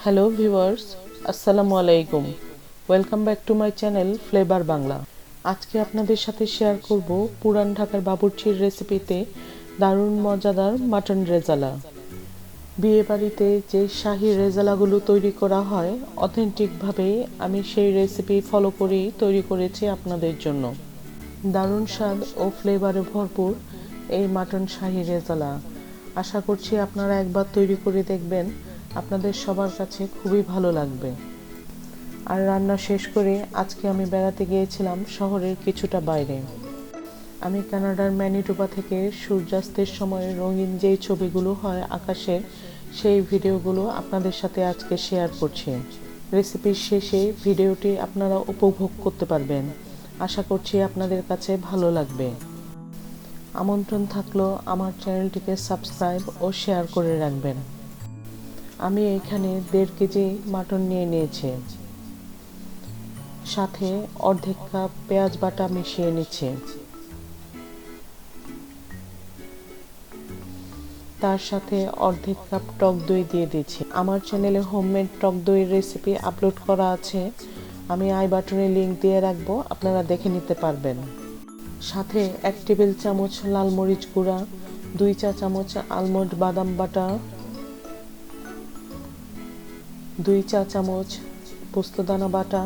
Hello viewers, আসসালামু আলাইকুম। Welcome back to my channel flavour Bangla. আজকে আপনাদের সাথে শেয়ার করব পুরান ঢাকার বাবুর্চির রেসিপিতে দারুণ মজাদার মাটন রেজালা। বিয়ে বাড়িতে যে শাহি রেজালাগুলো তৈরি করা হয় অথেন্টিকভাবে আমি সেই রেসিপি ফলো করেই তৈরি করেছি আপনাদের জন্য। দারুণ স্বাদ ও ফ্লেভারে ভরপুর এই মাটন শাহি রেজালা। আশা করছি আপনারা একবার তৈরি করে দেখবেন, আপনাদের সবার কাছে খুবই ভালো লাগবে। আর রান্না শেষ করে আজকে আমি বেড়াতে গিয়েছিলাম শহরের কিছুটা বাইরে। আমি কানাডার ম্যানিটোবা থেকে সূর্যাস্তের সময় রঙিন যেই ছবিগুলো হয় আকাশের, সেই ভিডিওগুলো আপনাদের সাথে আজকে শেয়ার করছি। রেসিপির শেষে ভিডিওটি আপনারা উপভোগ করতে পারবেন। আশা করছি আপনাদের কাছে ভালো লাগবে। আমন্ত্রণ থাকলো আমার চ্যানেলটিকে সাবস্ক্রাইব ও শেয়ার করে রাখবেন। আমি এখানে 1.5 কেজি মাটন নিয়ে নিয়েছি, সাথে অর্ধেক কাপ পেঁয়াজ বাটা মিশিয়ে নিচ্ছি। তার সাথে অর্ধেক কাপ টক দই দিয়ে দিচ্ছি। আমার চ্যানেলে হোমমেড টক দইয়ের রেসিপি আপলোড করা আছে, আমি আই বাটনে লিংক দিয়ে রাখবো, আপনারা দেখে নিতে পারবেন। সাথে 1 টেবিল চামচ লাল মরিচ গুঁড়া, 2 চা চামচ আলমন্ড বাদাম বাটা, 2 চা চামচ পোস্তদানা বাটা,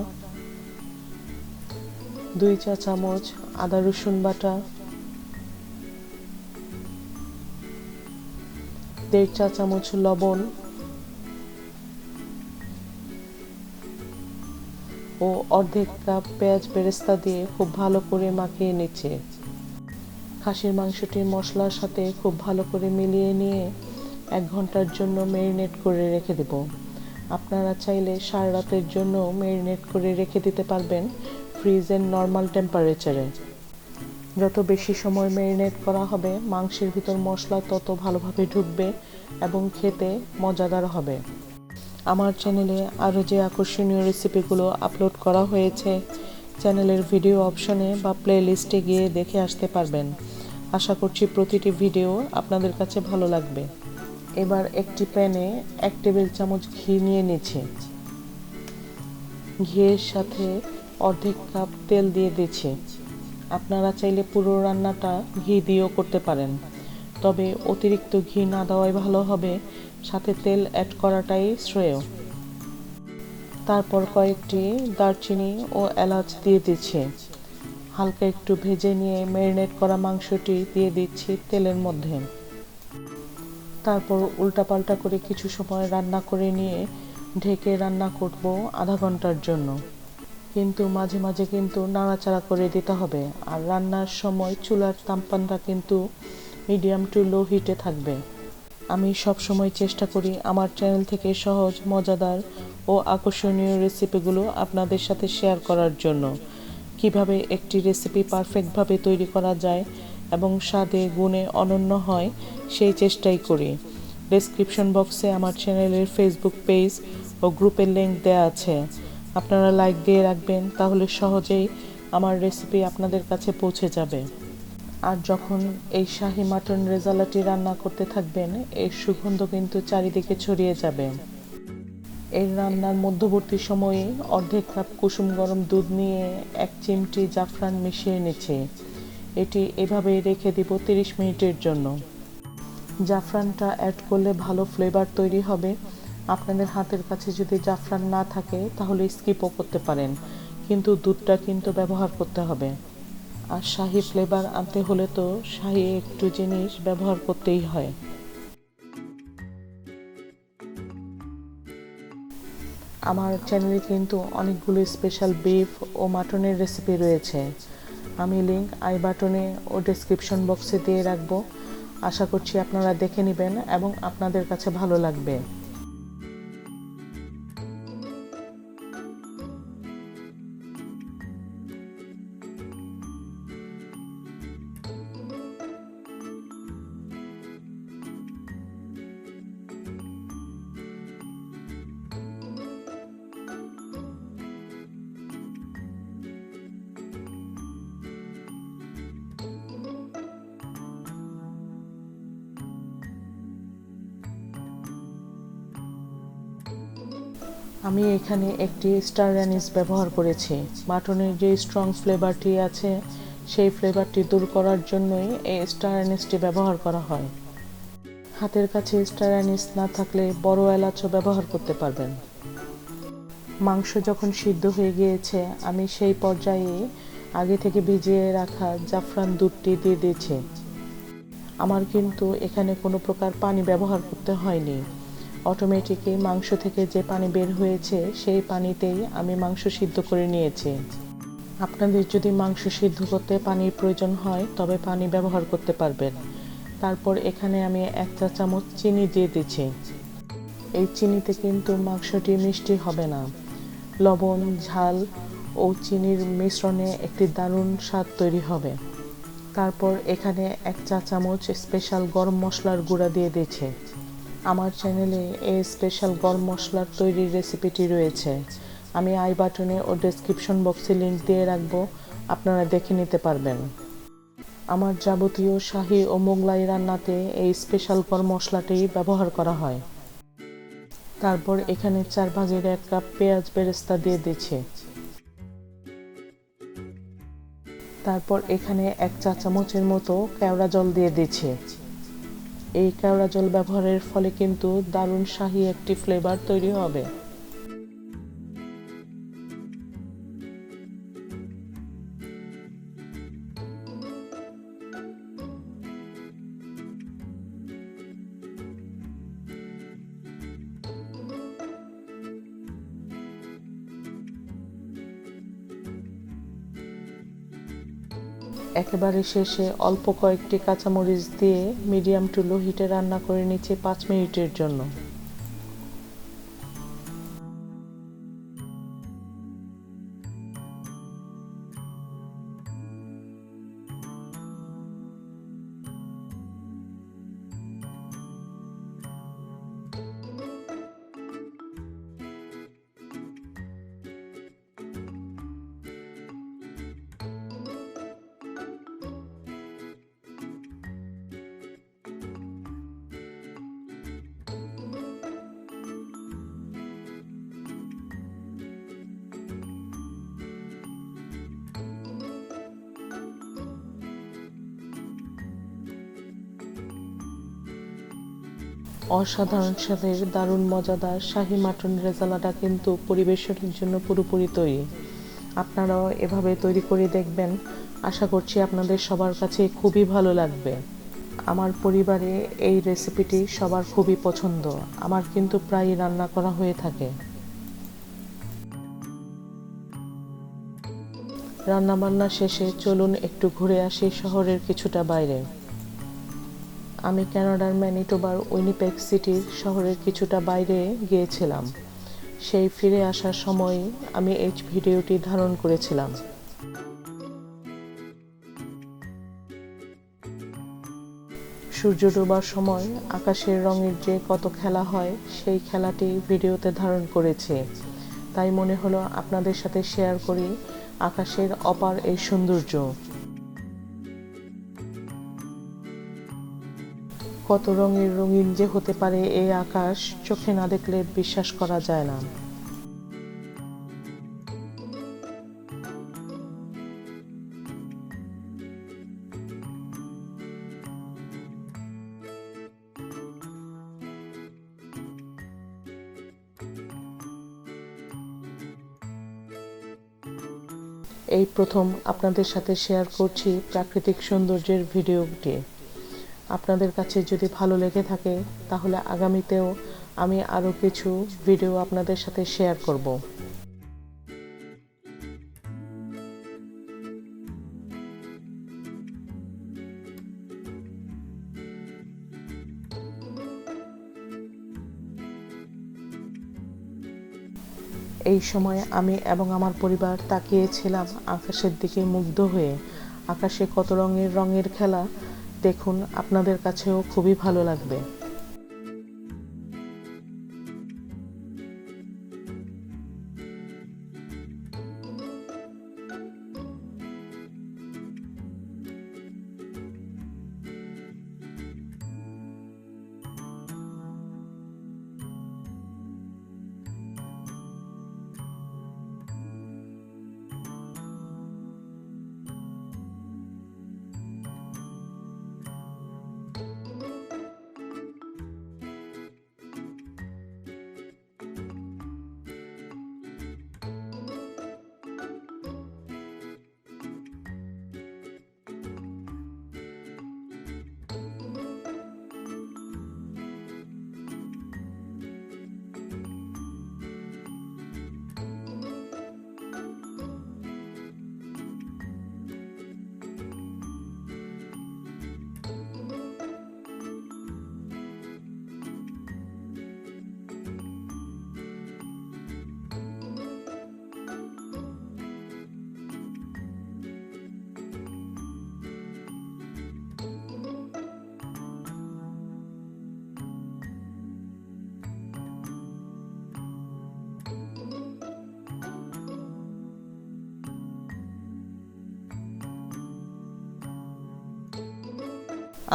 2 চা চামচ আদা রসুন বাটা, 1.5 চা চামচ লবণ ও অর্ধেক কাপ পেঁয়াজ বেরেস্তা দিয়ে খুব ভালো করে মাখিয়ে নিচ্ছে। খাসির মাংসটি মশলার সাথে খুব ভালো করে মিলিয়ে নিয়ে 1 ঘন্টার জন্য ম্যারিনেট করে রেখে দেব। আপনারা চাইলে সারা রাতের জন্য ম্যারিনেট করে রেখে দিতে পারবেন ফ্রিজের নর্মাল টেম্পারেচারে। যত বেশি সময় ম্যারিনেট করা হবে মাংসের ভিতর মশলা তত ভালোভাবে ঢুকবে এবং খেতে মজাদার হবে। আমার চ্যানেলে আরও যে আকর্ষণীয় রেসিপিগুলো আপলোড করা হয়েছে চ্যানেলের ভিডিও অপশনে বা প্লে লিস্টে গিয়ে দেখে আসতে পারবেন। আশা করছি প্রতিটি ভিডিও আপনাদের কাছে ভালো লাগবে। এবার একটি প্যানে 1 টেবিল চামচ ঘি নিয়ে নিচ্ছি। ঘিয়ের সাথে অর্ধেক কাপ তেল দিয়ে দিচ্ছি। আপনারা চাইলে পুরো রান্নাটা ঘি দিয়েও করতে পারেন, তবে অতিরিক্ত ঘি না দেওয়াই ভালো হবে, সাথে তেল অ্যাড করাটাই শ্রেয়। তারপর কয়েকটি দারচিনি ও এলাচ দিয়ে দিচ্ছি। হালকা একটু ভেজে নিয়ে ম্যারিনেট করা মাংসটি দিয়ে দিচ্ছি তেলের মধ্যে। তারপর উল্টাপাল্টা করে কিছু সময় রান্না করে নিয়ে ঢেকে রান্না করব আধা ঘন্টার জন্য। কিন্তু মাঝে মাঝে কিন্তু নাড়াচাড়া করে দিতে হবে, আর রান্নার সময় চুলার তাপমাত্রা কিন্তু মিডিয়াম টু লো হিটে থাকবে। আমি সব সময় চেষ্টা করি আমার চ্যানেল থেকে সহজ, মজাদার ও আকর্ষণীয় রেসিপিগুলো আপনাদের সাথে শেয়ার করার জন্য। কিভাবে একটি রেসিপি পারফেক্টভাবে তৈরি করা যায় এবং স্বাদে গুণে অনন্য হয় সেই চেষ্টাই করি। ডেসক্রিপশন বক্সে আমার চ্যানেলের ফেসবুক পেজ ও গ্রুপের লিংক দেওয়া আছে, আপনারা লাইক দিয়ে রাখবেন, তাহলে সহজেই আমার রেসিপি আপনাদের কাছে পৌঁছে যাবে। আর যখন এই শাহি মাটন রেজালাটি রান্না করতে থাকবেন এর সুগন্ধ কিন্তু চারিদিকে ছড়িয়ে যাবে। এর রান্নার মধ্যবর্তী সময়ে অর্ধেক কাপ কুসুম গরম দুধ নিয়ে 1 চিমটি জাফরান মিশিয়ে নিচ্ছি। এটি এভাবেই রেখে দিব 30 মিনিটের জন্য। জাফরানটা অ্যাড করলে ভালো ফ্লেভার তৈরি হবে। আপনাদের হাতের কাছে যদি জাফরান না থাকে তাহলে স্কিপও করতে পারেন, কিন্তু দুধটা কিন্তু ব্যবহার করতে হবে। আর শাহি ফ্লেভার আনতে হলে তো শাহি একটু জিনিস ব্যবহার করতেই হয়। আমার চ্যানেলে কিন্তু অনেকগুলো স্পেশাল বিফ ও মাটনের রেসিপি রয়েছে, আমি লিংক আই বাটনে ও ডেসক্রিপশন বক্সে দিয়ে রাখবো। আশা করছি আপনারা দেখে নেবেন এবং আপনাদের কাছে ভালো লাগবে। আমি এখানে একটি স্টার অ্যানিস ব্যবহার করেছি। মাটনের যে স্ট্রং ফ্লেভারটি আছে সেই ফ্লেভারটি দূর করার জন্যই এই স্টার অ্যানিসটি ব্যবহার করা হয়। হাতের কাছে স্টার অ্যানিস না থাকলে বড় এলাচও ব্যবহার করতে পারবেন। মাংস যখন সিদ্ধ হয়ে গিয়েছে আমি সেই পর্যায়ে আগে থেকে ভিজিয়ে রাখা জাফরান দুধটি দিয়ে দিয়েছি। আমার কিন্তু এখানে কোনো প্রকার পানি ব্যবহার করতে হয়নি, অটোমেটিকই মাংস থেকে যে পানি বের হয়েছে সেই পানিতেই আমি মাংস সিদ্ধ করে নিয়েছি। আপনাদের যদি মাংস সিদ্ধ করতে পানির প্রয়োজন হয় তবে পানি ব্যবহার করতে পারবেন। তারপর এখানে আমি 1 চা চামচ চিনি দিয়ে দিচ্ছি। এই চিনিতে কিন্তু মাংসটি মিষ্টি হবে না, লবণ, ঝাল ও চিনির মিশ্রণে একটি দারুণ স্বাদ তৈরি হবে। তারপর এখানে 1 চা চামচ স্পেশাল গরম মশলার গুঁড়া দিয়ে দিচ্ছি। আমার চ্যানেলে এই স্পেশাল গরম মশলার তৈরির রেসিপিটি রয়েছে, আমি আই বাটনে ও ডেসক্রিপশন বক্সে লিংক দিয়ে রাখবো, আপনারা দেখে নিতে পারবেন। আমার যাবতীয় শাহি ও মোগলাই রান্নাতে এই স্পেশাল গরম মশলাটি ব্যবহার করা হয়। তারপর এখানে 1/4 কাপ পেঁয়াজ বেরেস্তা দিয়ে দিচ্ছি। তারপর এখানে 1 চা চামচের মতো কেওড়া জল দিয়ে দিচ্ছি। এই কেওড়া জল ব্যবহারের ফলে কিন্তু দারুণ শাহি একটি ফ্লেভার তৈরি হবে। একেবারে শেষে অল্প কয়েকটি কাঁচামরিচ দিয়ে মিডিয়াম টু লো হিটে রান্না করে নিচ্ছি 5 মিনিটের জন্য। অসাধারণ স্বাদের দারুণ মজাদার শাহি মাটন রেজালাটা কিন্তু পরিবেশনের জন্য পুরোপুরি তৈরি। আপনারাও এভাবে তৈরি করে দেখবেন, আশা করছি আপনাদের সবার কাছে খুবই ভালো লাগবে। আমার পরিবারে এই রেসিপিটি সবার খুবই পছন্দ, আমার কিন্তু প্রায়ই রান্না করা হয়ে থাকে। রান্নাবান্না শেষে চলুন একটু ঘুরে আসি শহরের কিছুটা বাইরে। আমি কানাডার ম্যানিটোবার উইনিপেগ সিটির শহরের কিছুটা বাইরে গিয়েছিলাম। সেই ফিরে আসার সময় আমি এই ভিডিওটি ধারণ করেছিলাম। সূর্য ডোবার সময় আকাশের রঙের যে কত খেলা হয় সেই খেলাটি ভিডিওতে ধারণ করেছি, তাই মনে হলো আপনাদের সাথে শেয়ার করি আকাশের অপার এই সৌন্দর্য। কত রঙের রঙিন যে হতে পারে এই আকাশ, চোখে না দেখলে বিশ্বাস করা যায় না। এই প্রথম আপনাদের সাথে শেয়ার করছি প্রাকৃতিক সৌন্দর্যের ভিডিওটি। আপনাদের কাছে যদি ভালো লেগে থাকে তাহলে আগামীতেও আমি আরও কিছু ভিডিও আপনাদের সাথে শেয়ার করব। এই সময় আমি এবং আমার পরিবার তাকিয়েছিলাম আকাশের দিকে মুগ্ধ হয়ে। আকাশে কত রঙের খেলা, দেখুন আপনাদের কাছেও খুবই ভালো লাগবে।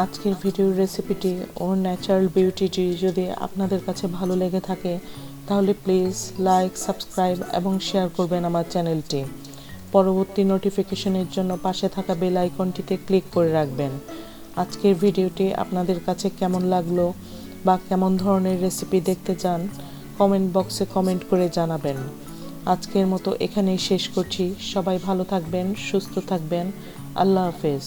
আজকের ভিডিওর রেসিপিটি ও ন্যাচারাল বিউটিটি যদি আপনাদের কাছে ভালো লেগে থাকে তাহলে প্লিজ লাইক, সাবস্ক্রাইব এবং শেয়ার করবেন আমার চ্যানেলটি। পরবর্তী নোটিফিকেশনের জন্য পাশে থাকা বেল আইকনটিতে ক্লিক করে রাখবেন। আজকের ভিডিওটি আপনাদের কাছে কেমন লাগলো বা কেমন ধরনের রেসিপি দেখতে চান কমেন্ট বক্সে কমেন্ট করে জানাবেন। আজকের মতো এখানেই শেষ করছি। সবাই ভালো থাকবেন, সুস্থ থাকবেন। আল্লাহ হাফেজ।